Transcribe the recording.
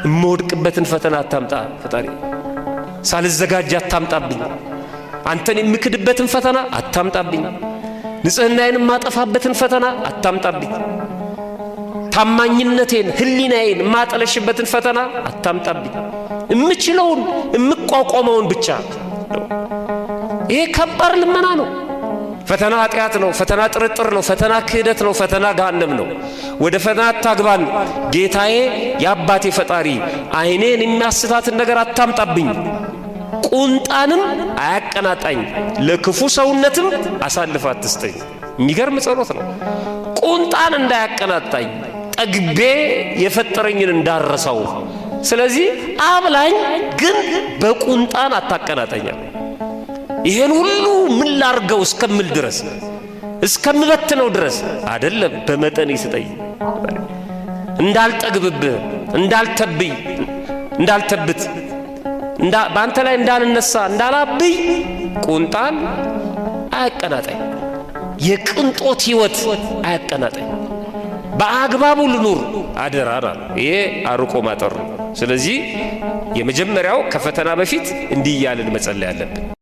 እምወድቅበትን ፈተና አታምጣ ፈጣሪ፣ ሳልዘጋጅ አታምጣብኝ። አንተን የምክድበትን ፈተና አታምጣብኝ። ንጽህናዬን ማጠፋበትን ፈተና አታምጣብኝ። ታማኝነቴን ህሊናዬን ማጠለሽበትን ፈተና አታምጣብኝ። እምችለውን እምቋቋመውን ብቻ ነው። ይሄ ከባድ ልመና ነው። ፈተና ኃጢአት ነው። ፈተና ጥርጥር ነው። ፈተና ክህደት ነው። ፈተና ገሃነም ነው። ወደ ፈተና አታግባን ጌታዬ የአባቴ ፈጣሪ፣ ዓይኔን የሚያስታትን ነገር አታምጣብኝ፣ ቁንጣንም አያቀናጣኝ፣ ለክፉ ሰውነትም አሳልፈ አትስጠኝ። የሚገርም ጸሎት ነው። ቁንጣን እንዳያቀናጣኝ፣ ጠግቤ የፈጠረኝን እንዳረሰው። ስለዚህ አብላኝ፣ ግን በቁንጣን አታቀናጣኛል። ይሄን ሁሉ ምን ላርገው እስከምል ድረስ እስከምበትነው ድረስ አይደለም፣ በመጠን ይስጠኝ። እንዳልጠግብብህ፣ እንዳልተብይ፣ እንዳልተብት፣ በአንተ ላይ እንዳልነሳ፣ እንዳላብይ ቁንጣን አያቀናጣኝ። የቅንጦት ሕይወት አያቀናጣኝ። በአግባቡ ልኑር አደራ። ይሄ አርቆ ማጠር ነው። ስለዚህ የመጀመሪያው ከፈተና በፊት እንዲህ እያልን መጸለይ አለብን።